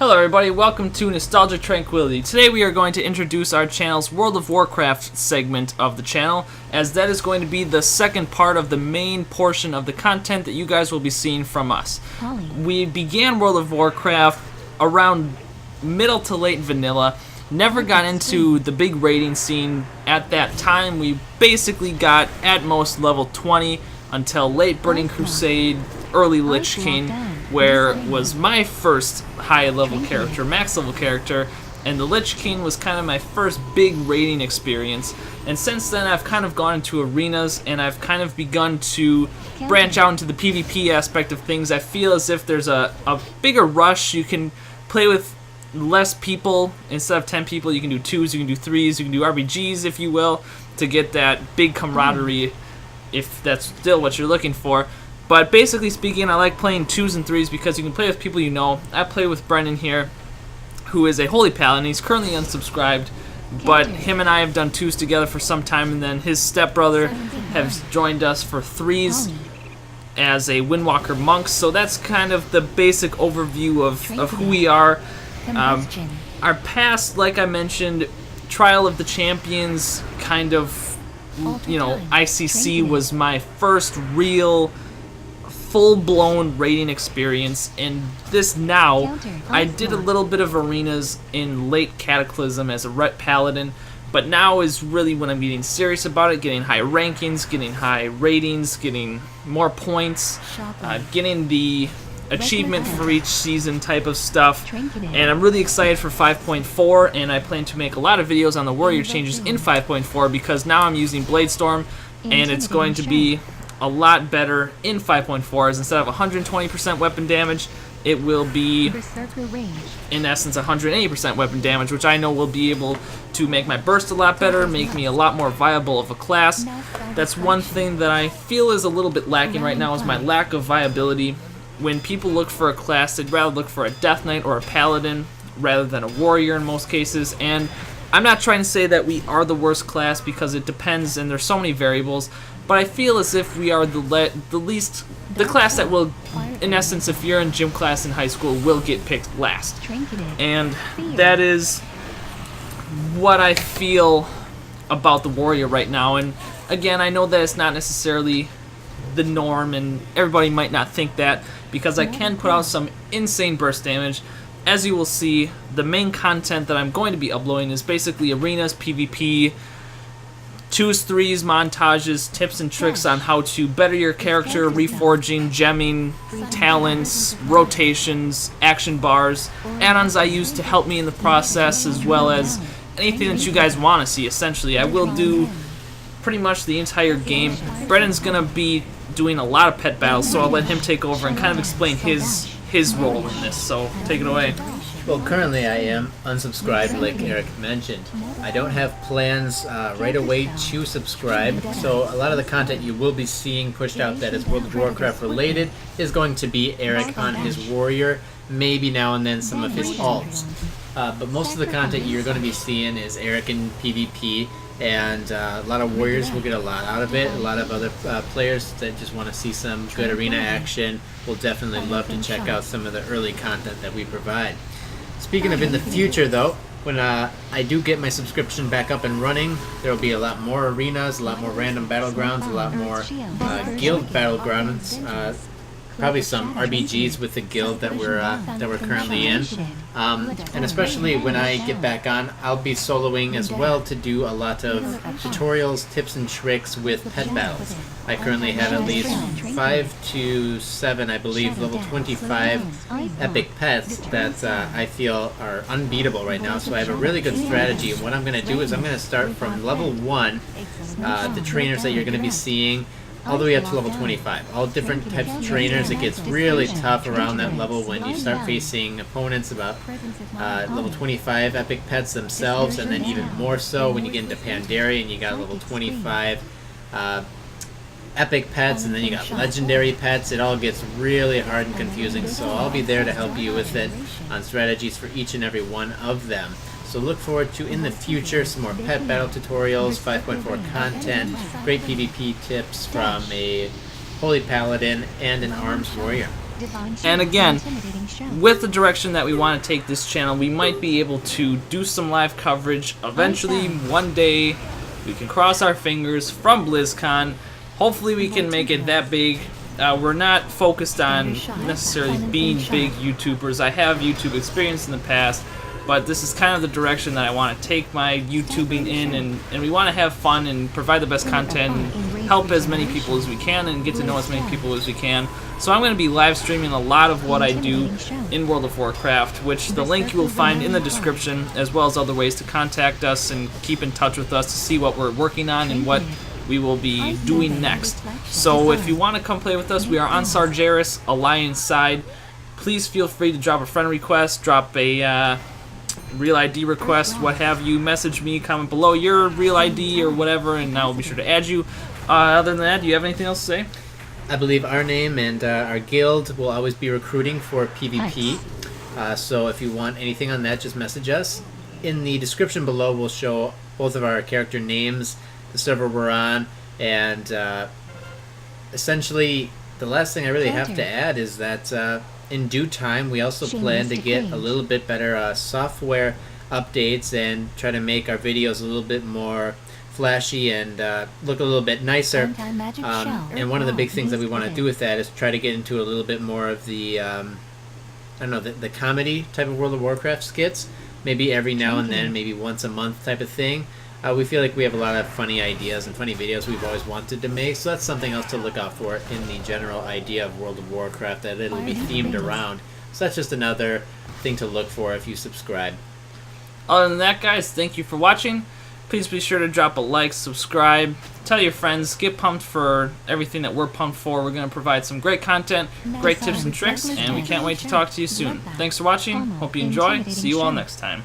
Hello everybody, welcome to Nostalgic Tranquility. Today we are going to introduce our channel's World of Warcraft segment of the channel, as that is going to be the second part of the main portion of the content that you guys will be seeing from us. We began World of Warcraft around middle to late vanilla, never got into the big raiding scene at that time. We basically got at most level 20 until late Burning Crusade, early Lich King, where was my first high level character, max level character, and the Lich King was kind of my first big raiding experience. And since then I've kind of gone into arenas and I've kind of begun to branch out into the PvP aspect of things. I feel as if there's a bigger rush. You can play with less people. Instead of 10 people, you can do 2s, you can do 3s, you can do RBGs, if you will, to get that big camaraderie, if that's still what you're looking for. But basically speaking, I like playing 2s and 3s because you can play with people you know. I play with Brennan here, who is a holy paladin. He's currently unsubscribed, but him and I have done 2s together for some time, and then his stepbrother has joined us for 3s as a Windwalker monk. So that's kind of the basic overview of who we are. Our past, like I mentioned, Trial of the Champions, kind of, you know, ICC was my first real full-blown raiding experience. And this now, I did a little bit of arenas in late Cataclysm as a Ret Paladin, but now is really when I'm getting serious about it, getting high rankings, getting high ratings, getting more points, getting the achievement for each season type of stuff. And I'm really excited for 5.4, and I plan to make a lot of videos on the warrior changes in 5.4 because now I'm using Bladestorm, and it's going to be a lot better in 5.4, as instead of 120% weapon damage, it will be in essence 180% weapon damage, which I know will be able to make my burst a lot better, make me a lot more viable of a class. That's one thing that I feel is a little bit lacking right now, is my lack of viability. When people look for a class, they'd rather look for a Death Knight or a Paladin rather than a warrior in most cases. And I'm not trying to say that we are the worst class, because it depends and there's so many variables, but I feel as if we are the class that will, in essence, if you're in gym class in high school, will get picked last. And that is what I feel about the warrior right now. And again, I know that it's not necessarily the norm, and everybody might not think that, because I can put out some insane burst damage. As you will see, the main content that I'm going to be uploading is basically arenas, PvP, 2s, 3s, montages, tips and tricks on how to better your character, reforging, gemming, talents, rotations, action bars, add-ons I use to help me in the process, as well as anything that you guys want to see. Essentially, I will do pretty much the entire game. Brennan's gonna be doing a lot of pet battles, so I'll let him take over and kind of explain his role in this. So take it away. Well, currently I am unsubscribed, like Eric mentioned. I don't have plans right away to subscribe, so a lot of the content you will be seeing pushed out that is World of Warcraft related is going to be Eric on his warrior, maybe now and then some of his alts. But most of the content you're going to be seeing is Eric in PvP, and a lot of warriors will get a lot out of it. A lot of other players that just want to see some good arena action will definitely love to check out some of the early content that we provide. Speaking of in the future, though, when I do get my subscription back up and running, there will be a lot more arenas, a lot more random battlegrounds, a lot more guild battlegrounds, probably some RBGs with the guild that we're currently in, and especially when I get back on, I'll be soloing as well to do a lot of tutorials, tips and tricks with pet battles. I currently have at least 5 to 7, I believe, level 25 epic pets that I feel are unbeatable right now. So I have a really good strategy, and what I'm going to do is I'm going to start from level 1, the trainers that you're going to be seeing, all the way up to level 25. All different types of trainers. It gets really tough around that level when you start facing opponents about level 25 epic pets themselves, and then even more so when you get into Pandaria and you got level 25 epic pets, and then you got legendary pets. It all gets really hard and confusing, so I'll be there to help you with it on strategies for each and every one of them. So look forward to, in the future, some more pet battle tutorials, 5.4 content, great PvP tips from a holy paladin and an arms warrior. And again, with the direction that we want to take this channel, we might be able to do some live coverage eventually. One day, we can cross our fingers from BlizzCon. Hopefully we can make it that big. We're not focused on necessarily being big YouTubers. I have YouTube experience in the past, but this is kind of the direction that I want to take my YouTubing in, and we want to have fun and provide the best content and help as many people as we can and get to know as many people as we can. So I'm going to be live streaming a lot of what I do in World of Warcraft, which the link you will find in the description, as well as other ways to contact us and keep in touch with us to see what we're working on and what we will be doing next. So if you want to come play with us, we are on Sargeras, Alliance side. Please feel free to drop a friend request, drop a real ID request, what have you. Message me, comment below your real ID or whatever, and I will be sure to add you. Other than that, do you have anything else to say? I believe our name and our guild will always be recruiting for PvP. So if you want anything on that, just message us. In the description below, we'll show both of our character names, the server we're on, and essentially the last thing I really have to add is that in due time we also plan to get a little bit better software updates and try to make our videos a little bit more flashy and look a little bit nicer. And one of the big things that we want to do with that is try to get into a little bit more of the I don't know, the comedy type of World of Warcraft skits, maybe every now and then, maybe once a month type of thing. We feel like we have a lot of funny ideas and funny videos we've always wanted to make, so that's something else to look out for in the general idea of World of Warcraft, that it'll be themed around. So that's just another thing to look for if you subscribe. Other than that, guys, thank you for watching. Please be sure to drop a like, subscribe, tell your friends, get pumped for everything that we're pumped for. We're going to provide some great content, great tips and tricks, and we can't wait to talk to you soon. Thanks for watching. Hope you enjoy. See you all next time.